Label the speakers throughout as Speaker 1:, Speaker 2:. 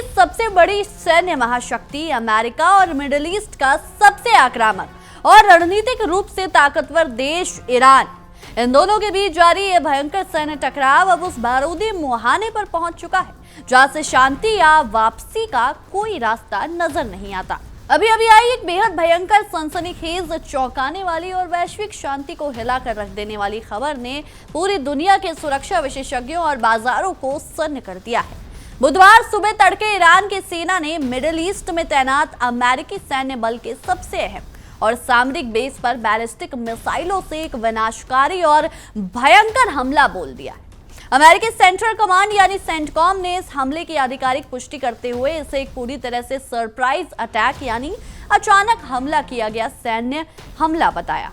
Speaker 1: सबसे बड़ी सैन्य महाशक्ति अमेरिका और मिडिल ईस्ट का सबसे आक्रामक और रणनीतिक रूप से ताकतवर देश ईरान, इन दोनों के बीच जारी यह भयंकर सैन्य टकराव अब उस बारूदी मुहाने पर पहुंच चुका है जहां से शांति या वापसी का कोई रास्ता नजर नहीं आता। अभी अभी आई एक बेहद भयंकर, सनसनीखेज, चौंकाने वाली और वैश्विक शांति को हिलाकर रख देने वाली खबर ने पूरी दुनिया के सुरक्षा विशेषज्ञों और बाजारों को सन्न कर दिया है। बुधवार सुबह तड़के ईरान की सेना ने मिडिल ईस्ट में तैनात अमेरिकी सैन्य बल के सबसे अहम और सामरिक बेस पर बैलिस्टिक मिसाइलों से एक विनाशकारी और भयंकर हमला बोल दिया है। अमेरिकी सेंट्रल कमांड यानी सेंटकॉम ने इस हमले की आधिकारिक पुष्टि करते हुए इसे एक पूरी तरह से सरप्राइज अटैक यानी अचानक हमला किया गया सैन्य हमला बताया।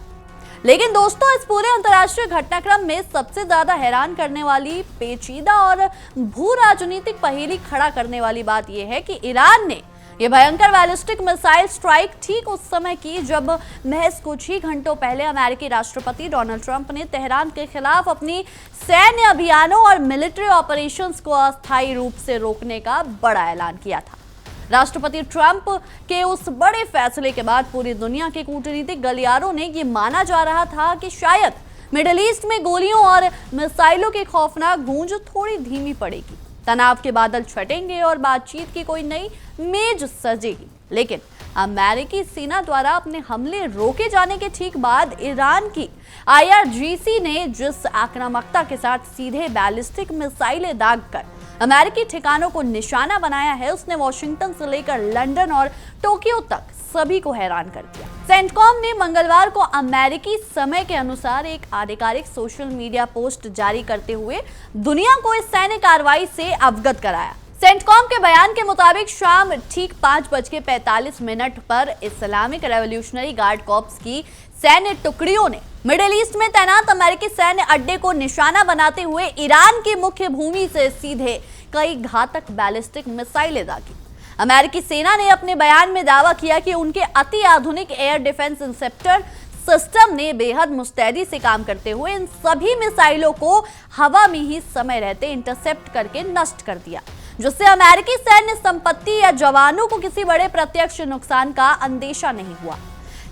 Speaker 1: लेकिन दोस्तों, इस पूरे अंतर्राष्ट्रीय घटनाक्रम में सबसे ज्यादा हैरान करने वाली, पेचीदा और भू राजनीतिक पहेली खड़ा करने वाली बात यह है कि ईरान ने यह भयंकर बैलिस्टिक मिसाइल स्ट्राइक ठीक उस समय की जब महज कुछ ही घंटों पहले अमेरिकी राष्ट्रपति डोनाल्ड ट्रंप ने तेहरान के खिलाफ अपनी सैन्य अभियानों और मिलिट्री ऑपरेशंस को अस्थायी रूप से रोकने का बड़ा ऐलान किया था। राष्ट्रपति ट्रंप के उस बड़े फैसले के बाद पूरी दुनिया के कूटनीतिक गलियारों ने यह माना जा रहा था कि शायद मिडिल ईस्ट में गोलियों और मिसाइलों की खौफनाक गूंज थोड़ी धीमी पड़ेगी, तनाव के बादल छटेंगे और बातचीत की कोई नई मेज सजेगी। लेकिन अमेरिकी सेना द्वारा अपने हमले रोके जाने के ठीक बाद ईरान की IRGC ने जिस आक्रामकता के साथ सीधे बैलिस्टिक मिसाइलें दागकर अमेरिकी ठिकानों को निशाना बनाया है, उसने वॉशिंगटन से लेकर लंदन और टोक्यो तक सभी को हैरान कर दिया। सेंटकॉम ने मंगलवार को अमेरिकी समय के अनुसार एक आधिकारिक सोशल मीडिया पोस्ट जारी करते हुए दुनिया को इस सैन्य कार्रवाई से अवगत कराया। सेंटकॉम के बयान के मुताबिक शाम ठीक 5:45 पर इस्लामिक रेवोल्यूशनरी गार्ड कॉर्प्स की सैन्य टुकड़ियों ने मिडिल ईस्ट में तैनात अमेरिकी सैन्य अड्डे को निशाना बनाते हुए ईरान की मुख्य भूमि से सीधे कई घातक बैलिस्टिक मिसाइलें दागी। अमेरिकी सेना ने अपने बयान में दावा किया कि उनके अति आधुनिक एयर डिफेंस इंटरसेप्टर सिस्टम ने बेहद मुस्तैदी से काम करते हुए इन सभी मिसाइलों को हवा में ही समय रहते इंटरसेप्ट करके नष्ट कर दिया, जिससे अमेरिकी सैन्य संपत्ति या जवानों को किसी बड़े प्रत्यक्ष नुकसान का अंदेशा नहीं हुआ।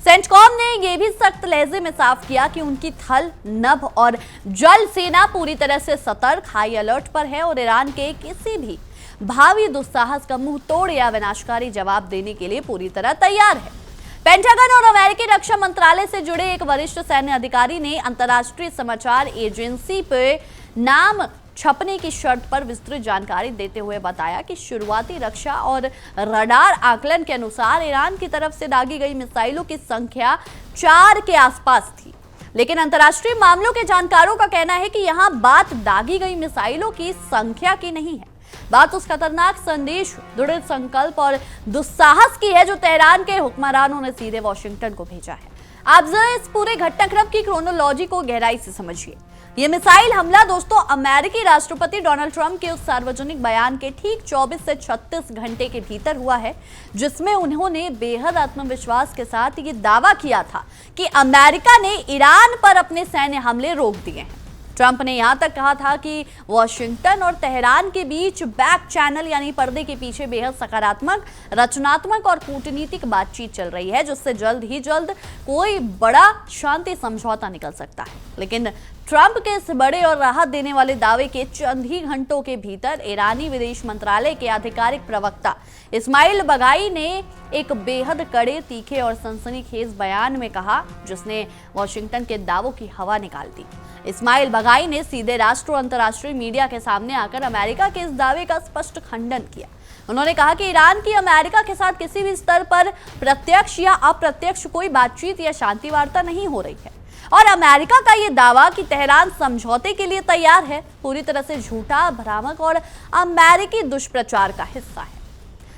Speaker 1: सेंटकॉम ने यह भी सख्त लहजे में साफ किया कि उनकी थल, नभ और जल सेना पूरी तरह से सतर्क, हाई अलर्ट पर है और ईरान के किसी भी भावी दुस्साहस का मुंह तोड़ या विनाशकारी जवाब देने के लिए पूरी तरह तैयार है। पेंटागन और अमेरिकी रक्षा मंत्रालय से जुड़े एक वरिष्ठ सैन्य अधिकारी ने अंतर्राष्ट्रीय समाचार एजेंसी पे नाम छपने की शर्त पर विस्तृत जानकारी देते हुए बताया कि शुरुआती रक्षा और रडार आकलन के अनुसार ईरान की तरफ से दागी गई मिसाइलों की संख्या 4 के आसपास थी। लेकिन अंतर्राष्ट्रीय मामलों के जानकारों का कहना है कि यहां बात दागी गई मिसाइलों की संख्या की नहीं है, बात उस खतरनाक संदेश, दृढ़ संकल्प और दुस्साहस की है जो तेहरान के हुक्मरानों ने सीधे वॉशिंगटन को भेजा है। आप जरा इस पूरे घटनाक्रम की क्रोनोलॉजी को गहराई से समझिए। यह मिसाइल हमला दोस्तों अमेरिकी राष्ट्रपति डोनाल्ड ट्रंप के उस सार्वजनिक बयान के ठीक 24 से 36 घंटे के भीतर हुआ है, जिसमें उन्होंने बेहद आत्मविश्वास के साथ ये दावा किया था कि अमेरिका ने ईरान पर अपने सैन्य हमले रोक दिए हैं। ट्रंप ने यहां तक कहा था कि वॉशिंगटन और तेहरान के बीच बैक चैनल यानी पर्दे के पीछे बेहद सकारात्मक, रचनात्मक और कूटनीतिक बातचीत चल रही है, जिससे जल्द ही जल्द कोई बड़ा शांति समझौता निकल सकता है। लेकिन ट्रंप के इस बड़े और राहत देने वाले दावे के चंद ही घंटों के भीतर ईरानी विदेश मंत्रालय के आधिकारिक प्रवक्ता इस्माइल बगाई ने एक बेहद कड़े, तीखे और सनसनीखेज बयान में कहा, जिसने वॉशिंगटन के दावों की हवा निकाल दी। इस्माइल बगाई ने सीधे राष्ट्र और अंतर्राष्ट्रीय मीडिया के सामने आकर अमेरिका के इस दावे का स्पष्ट खंडन किया। उन्होंने कहा कि ईरान की अमेरिका के साथ किसी भी स्तर पर प्रत्यक्ष या अप्रत्यक्ष कोई बातचीत या शांति वार्ता नहीं हो रही है और अमेरिका का ये दावा कि तेहरान समझौते के लिए तैयार है पूरी तरह से झूठा, भ्रामक और अमेरिकी दुष्प्रचार का हिस्सा है।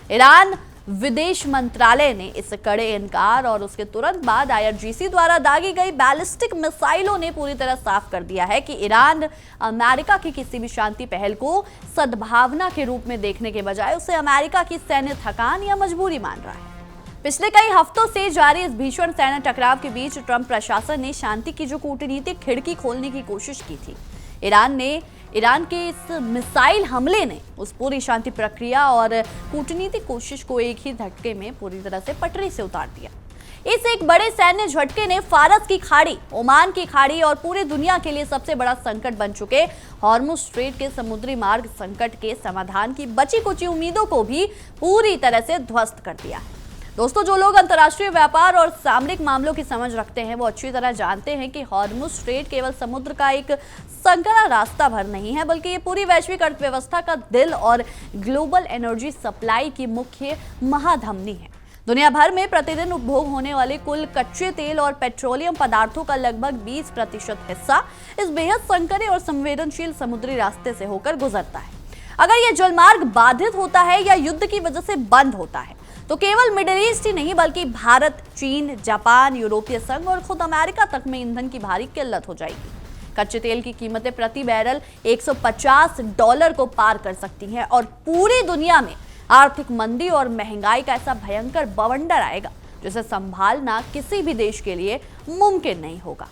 Speaker 1: ईरान विदेश मंत्रालय ने इस कड़े इनकार और उसके तुरंत बाद IRGC द्वारा दागी गई बैलिस्टिक मिसाइलों ने पूरी तरह साफ कर दिया है कि ईरान अमेरिका की किसी भी शांति पहल को सद्भावना के रूप में देखने के बजाय उसे अमेरिका की सैन्य थकान या मजबूरी मान रहा है। पिछले कई हफ्तों से जारी इस भीषण सैन्य टकराव के बीच ट्रंप प्रशासन ने शांति की जो कूटनीतिक खिड़की खोलने की कोशिश की थी। ईरान ने ईरान के इस मिसाइल हमले ने उस पूरी शांति प्रक्रिया और कूटनीतिक कोशिश को एक ही झटके में पूरी तरह से पटरी से उतार दिया। इस एक बड़े सैन्य झटके ने फारस की खाड़ी, ओमान की खाड़ी और पूरी दुनिया के लिए सबसे बड़ा संकट बन चुके हॉर्मुज स्ट्रेट के समुद्री मार्ग संकट के समाधान की बची कुची उम्मीदों को भी पूरी तरह से ध्वस्त कर दिया है। दोस्तों, जो लोग अंतर्राष्ट्रीय व्यापार और सामरिक मामलों की समझ रखते हैं वो अच्छी तरह जानते हैं कि हॉर्मुज स्ट्रेट केवल समुद्र का एक संकरा रास्ता भर नहीं है, बल्कि ये पूरी वैश्विक अर्थव्यवस्था का दिल और ग्लोबल एनर्जी सप्लाई की मुख्य महाधमनी है। दुनिया भर में प्रतिदिन उपभोग होने वाले कुल कच्चे तेल और पेट्रोलियम पदार्थों का लगभग 20% हिस्सा इस बेहद संकरे और संवेदनशील समुद्री रास्ते से होकर गुजरता है। अगर यह जलमार्ग बाधित होता है या युद्ध की वजह से बंद होता है तो केवल मिडिल ईस्ट ही नहीं बल्कि भारत, चीन, जापान, यूरोपीय संघ और खुद अमेरिका तक में ईंधन की भारी किल्लत हो जाएगी। कच्चे तेल की कीमतें प्रति बैरल $150 को पार कर सकती हैं और पूरी दुनिया में आर्थिक मंदी और महंगाई का ऐसा भयंकर बवंडर आएगा जिसे संभालना किसी भी देश के लिए मुमकिन नहीं होगा।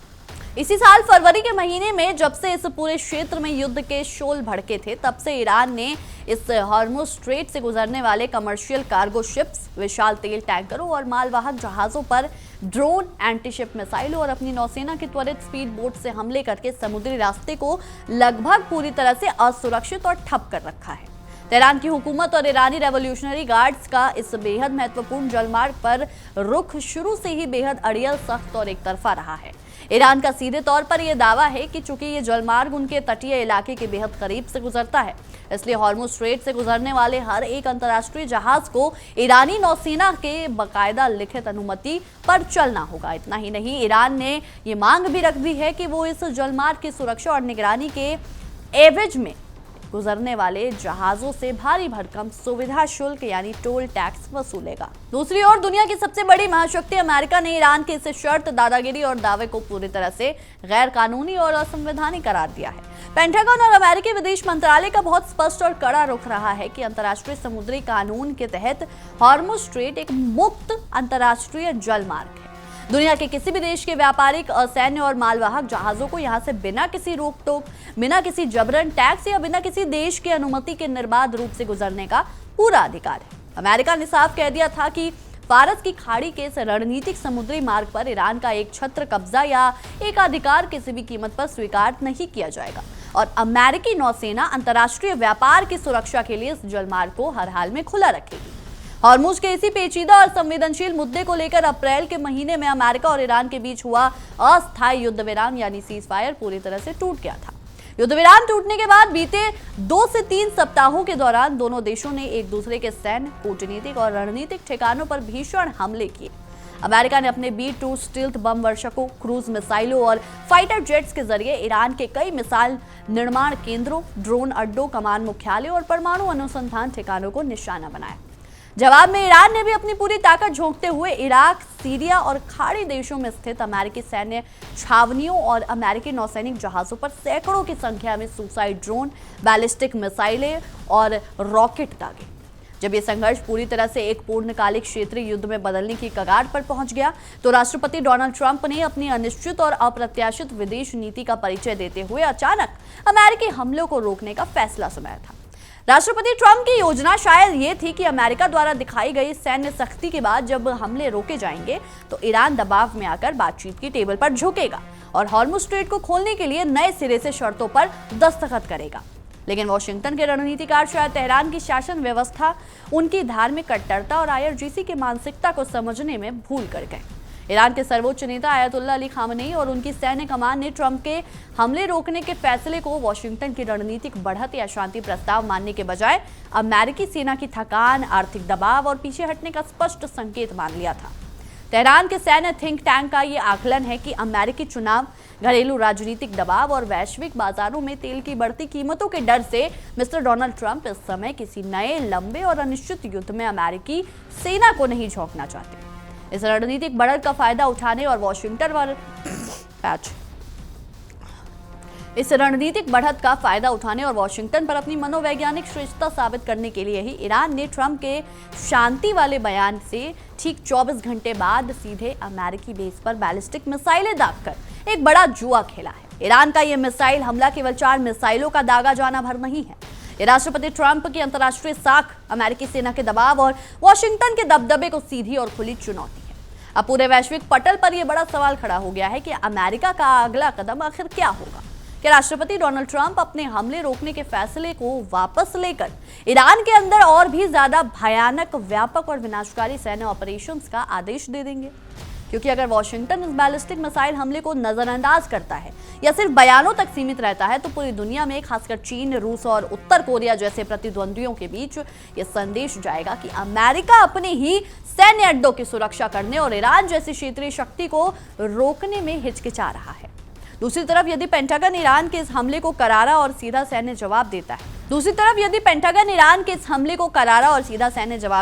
Speaker 1: इसी साल फरवरी के महीने में जब से इस पूरे क्षेत्र में युद्ध के शोल भड़के थे, तब से ईरान ने इस हॉर्मुज स्ट्रेट से गुजरने वाले कमर्शियल कार्गो शिप्स, विशाल तेल टैंकरों और मालवाहक जहाजों पर ड्रोन, एंटीशिप मिसाइलों और अपनी नौसेना के त्वरित स्पीड बोट से हमले करके समुद्री रास्ते को लगभग पूरी तरह से असुरक्षित और ठप कर रखा है। तेहरान की हुकूमत और ईरानी रेवोल्यूशनरी गार्ड्स का इस बेहद महत्वपूर्ण जलमार्ग पर रुख शुरू से ही बेहद अड़ियल, सख्त और एक तरफा रहा है। ईरान का सीधे तौर पर यह दावा है कि चूंकि ये जलमार्ग उनके तटीय इलाके के बेहद करीब से गुजरता है, इसलिए हॉर्मुज स्ट्रेट से गुजरने वाले हर एक अंतर्राष्ट्रीय जहाज को ईरानी नौसेना के बाकायदा लिखित अनुमति पर चलना होगा। इतना ही नहीं, ईरान ने ये मांग भी रख दी है कि वो इस जलमार्ग की सुरक्षा और निगरानी के एवज में गुजरने वाले जहाजों से भारी भरकम सुविधा शुल्क यानी टोल टैक्स वसूलेगा। दूसरी ओर दुनिया की सबसे बड़ी महाशक्ति अमेरिका ने ईरान की इस शर्त, दादागिरी और दावे को पूरी तरह से गैर कानूनी और असंवैधानिक करार दिया है। पेंटागन और अमेरिकी विदेश मंत्रालय का बहुत स्पष्ट और कड़ा रुख रहा है कि अंतर्राष्ट्रीय समुद्री कानून के तहत हॉर्मुज स्ट्रेट एक मुक्त अंतर्राष्ट्रीय जलमार्ग है। दुनिया के किसी भी देश के व्यापारिक, असैन्य और मालवाहक जहाजों को यहां से बिना किसी रोक टोक, बिना किसी जबरन टैक्स या बिना किसी देश की अनुमति के निर्बाध रूप से गुजरने का पूरा अधिकार है। अमेरिका ने साफ कह दिया था कि फारस की खाड़ी के इस रणनीतिक समुद्री मार्ग पर ईरान का एक छत्र कब्जा या एकाधिकार किसी भी कीमत पर स्वीकार नहीं किया जाएगा और अमेरिकी नौसेना अंतर्राष्ट्रीय व्यापार की सुरक्षा के लिए इस जलमार्ग को हर हाल में खुला रखेगी। हॉर्मुज के इसी पेचीदा और संवेदनशील मुद्दे को लेकर अप्रैल के महीने में अमेरिका और ईरान के बीच हुआ अस्थायी युद्ध विराम यानी सीज फायर पूरी तरह से टूट गया था। युद्ध विराम टूटने के बाद बीते 2 से 3 सप्ताहों के दौरान दोनों देशों ने एक दूसरे के सैन्य, कूटनीतिक और रणनीतिक ठिकानों पर भीषण हमले किए। अमेरिका ने अपने B-2 स्टील्थ बम वर्षकों, क्रूज मिसाइलों और फाइटर जेट्स के जरिए ईरान के कई मिसाइल निर्माण केंद्रों, ड्रोन अड्डों, कमान मुख्यालयों और परमाणु अनुसंधान ठिकानों को निशाना बनाया। जवाब में ईरान ने भी अपनी पूरी ताकत झोंकते हुए इराक, सीरिया और खाड़ी देशों में स्थित अमेरिकी सैन्य छावनियों और अमेरिकी नौसैनिक जहाजों पर सैकड़ों की संख्या में सुसाइड ड्रोन, बैलिस्टिक मिसाइलें और रॉकेट दागे। जब यह संघर्ष पूरी तरह से एक पूर्णकालिक क्षेत्रीय युद्ध में बदलने की कगार पर पहुंच गया तो राष्ट्रपति डोनाल्ड ट्रंप ने अपनी अनिश्चित और अप्रत्याशित विदेश नीति का परिचय देते हुए अचानक अमेरिकी हमलों को रोकने का फैसला सुनाया था। राष्ट्रपति ट्रंप की योजना शायद ये थी कि अमेरिका द्वारा दिखाई गई सैन्य सख्ती के बाद जब हमले रोके जाएंगे तो ईरान दबाव में आकर बातचीत की टेबल पर झुकेगा और हॉर्मुज स्ट्रेट को खोलने के लिए नए सिरे से शर्तों पर दस्तखत करेगा। लेकिन वॉशिंगटन के रणनीतिकार शायद तेहरान की शासन व्यवस्था, उनकी धार्मिक कट्टरता और IRGC की मानसिकता को समझने में भूल कर गए। ईरान के सर्वोच्च नेता आयतुल्लाह अली खामनेई और उनकी सैन्य कमान ने ट्रंप के हमले रोकने के फैसले को वॉशिंगटन की रणनीतिक बढ़त या शांति प्रस्ताव मानने के बजाय अमेरिकी सेना की थकान, आर्थिक दबाव और पीछे हटने का स्पष्ट संकेत मान लिया था। तेहरान के सैन्य थिंक टैंक का ये आकलन है कि अमेरिकी चुनाव, घरेलू राजनीतिक दबाव और वैश्विक बाजारों में तेल की बढ़ती कीमतों के डर से मिस्टर डोनाल्ड ट्रंप इस समय किसी नए, लंबे और अनिश्चित युद्ध में अमेरिकी सेना को नहीं झोंकना चाहते। इस रणनीतिक बढ़त का फायदा उठाने और इस रणनीतिक बढ़त का फायदा उठाने और वॉशिंगटन पर अपनी मनोवैज्ञानिक श्रेष्ठता साबित करने के लिए ही ईरान ने ट्रंप के शांति वाले बयान से ठीक 24 घंटे बाद सीधे अमेरिकी बेस पर बैलिस्टिक मिसाइलें दागकर एक बड़ा जुआ खेला है। ईरान का यह मिसाइल हमला केवल 4 मिसाइलों का दागा जाना भर नहीं है। ये राष्ट्रपति ट्रंप की अंतर्राष्ट्रीय साख, अमेरिकी सेना के दबाव और वॉशिंगटन के दबदबे को सीधी और खुली चुनौती है। अब पूरे वैश्विक पटल पर यह बड़ा सवाल खड़ा हो गया है कि अमेरिका का अगला कदम आखिर क्या होगा। क्या राष्ट्रपति डोनाल्ड ट्रंप अपने हमले रोकने के फैसले को वापस लेकर ईरान के अंदर और भी ज्यादा भयानक, व्यापक और विनाशकारी सैन्य ऑपरेशंस का आदेश दे देंगे? क्योंकि अगर वॉशिंगटन इस बैलिस्टिक मिसाइल हमले को नजरअंदाज करता है या सिर्फ बयानों तक सीमित रहता है, तो पूरी दुनिया में, खासकर चीन, रूस और उत्तर कोरिया जैसे प्रतिद्वंद्वियों के बीच यह संदेश जाएगा कि अमेरिका अपने ही सैन्य अड्डों की सुरक्षा करने और ईरान जैसी क्षेत्रीय शक्ति को रोकने में हिचकिचा रहा है। दूसरी तरफ यदि पेंटागन ईरान के इस हमले को करारा और सीधा सैन्य जवाब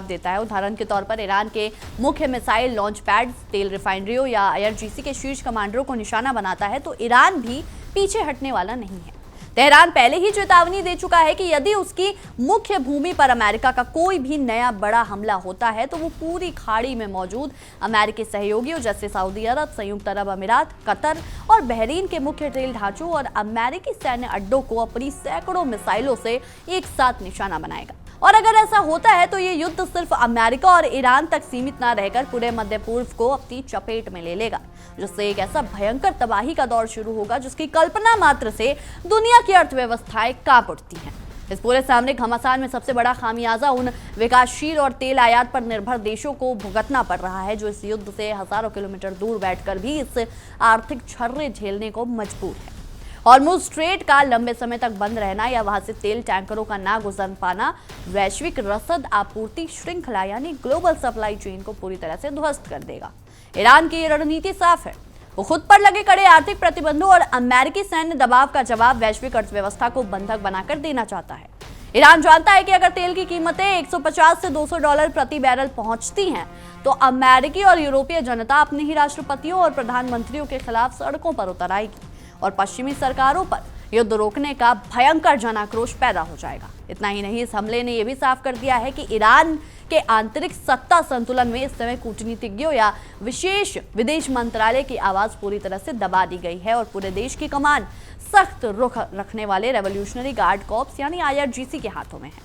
Speaker 1: देता है, उदाहरण के तौर पर ईरान के मुख्य मिसाइल लॉन्च पैड, तेल रिफाइनरियों या IRGC के शीर्ष कमांडरों को निशाना बनाता है, तो ईरान भी पीछे हटने वाला नहीं है। तेहरान पहले ही चेतावनी दे चुका है कि यदि उसकी मुख्य भूमि पर अमेरिका का कोई भी नया बड़ा हमला होता है तो वो पूरी खाड़ी में मौजूद अमेरिकी सहयोगियों जैसे सऊदी अरब, संयुक्त अरब अमीरात, कतर और बहरीन के मुख्य तेल ढांचों और अमेरिकी सैन्य अड्डों को अपनी सैकड़ों मिसाइलों से एक साथ निशाना बनाएगा। और अगर ऐसा होता है तो ये युद्ध सिर्फ अमेरिका और ईरान तक सीमित न रहकर पूरे मध्य पूर्व को अपनी चपेट में ले लेगा, जिससे एक ऐसा भयंकर तबाही का दौर शुरू होगा जिसकी कल्पना मात्र से दुनिया की अर्थव्यवस्थाएं कांप उठती हैं। इस पूरे सामरिक घमासान में सबसे बड़ा खामियाजा उन विकासशील और तेल आयात पर निर्भर देशों को भुगतना पड़ रहा है, जो इस युद्ध से हजारों किलोमीटर दूर बैठकर भी इस आर्थिक छर्रे झेलने को मजबूर है। हॉर्मुज़ स्ट्रेट का लंबे समय तक बंद रहना या वहां से तेल टैंकरों का ना गुजर पाना वैश्विक रसद आपूर्ति श्रृंखला यानी ग्लोबल सप्लाई चेन को पूरी तरह से ध्वस्त कर देगा। ईरान की ये रणनीति साफ है, वो खुद पर लगे कड़े आर्थिक प्रतिबंधों और अमेरिकी सैन्य दबाव का जवाब वैश्विक अर्थव्यवस्था को बंधक बनाकर देना चाहता है। ईरान जानता है कि अगर तेल की कीमतें $150 से $200 प्रति बैरल पहुंचती हैं, तो अमेरिकी और यूरोपीय जनता अपने ही राष्ट्रपतियों और प्रधानमंत्रियों के खिलाफ सड़कों पर उतर आएगी और पश्चिमी सरकारों पर युद्ध रोकने का भयंकर जन आक्रोश पैदा हो जाएगा। इतना ही नहीं, इस हमले ने यह भी साफ कर दिया है कि ईरान के आंतरिक सत्ता संतुलन में इस समय कूटनीतिज्ञों या विशेष विदेश मंत्रालय की आवाज पूरी तरह से दबा दी गई है और पूरे देश की कमान सख्त रुख रखने वाले रेवोल्यूशनरी गार्ड कॉर्प्स यानी IRGC के हाथों में है।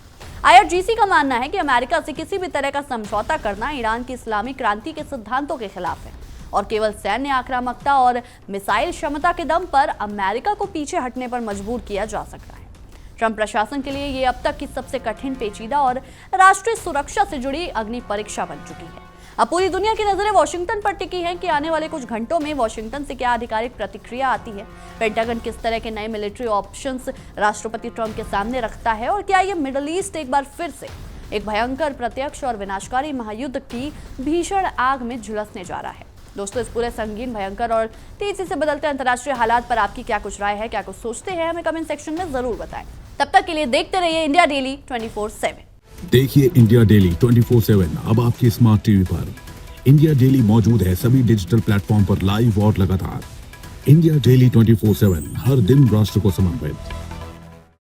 Speaker 1: IRGC का मानना है कि अमेरिका से किसी भी तरह का समझौता करना ईरान की इस्लामी क्रांति के सिद्धांतों के खिलाफ है और केवल सैन्य आक्रामकता और मिसाइल क्षमता के दम पर अमेरिका को पीछे हटने पर मजबूर किया जा सकता है। ट्रंप प्रशासन के लिए ये अब तक की सबसे कठिन, पेचीदा और राष्ट्रीय सुरक्षा से जुड़ी अग्नि परीक्षा बन चुकी है। अब पूरी दुनिया की नजरें वॉशिंगटन पर टिकी हैं कि आने वाले कुछ घंटों में वॉशिंगटन से क्या आधिकारिक प्रतिक्रिया आती है, पेंटागन किस तरह के नए मिलिट्री ऑप्शंस राष्ट्रपति ट्रंप के सामने रखता है और क्या ये मिडल ईस्ट एक बार फिर से एक भयंकर, प्रत्यक्ष और विनाशकारी महायुद्ध की भीषण आग में झुलसने जा रहा है। दोस्तों, इस पूरे संगीन, भयंकर और तेजी से बदलते अंतर्राष्ट्रीय हालात पर आपकी क्या कुछ राय है, क्या कुछ सोचते हैं, हमें कमेंट सेक्शन में जरूर बताएं। तब तक के लिए देखते रहिए इंडिया डेली 24/7।
Speaker 2: देखिए इंडिया डेली 24/7 अब आपके स्मार्ट टीवी पर। इंडिया डेली मौजूद है सभी डिजिटल प्लेटफॉर्म पर लाइव और लगातार। इंडिया डेली 24/7 हर दिन राष्ट्र को समर्पित।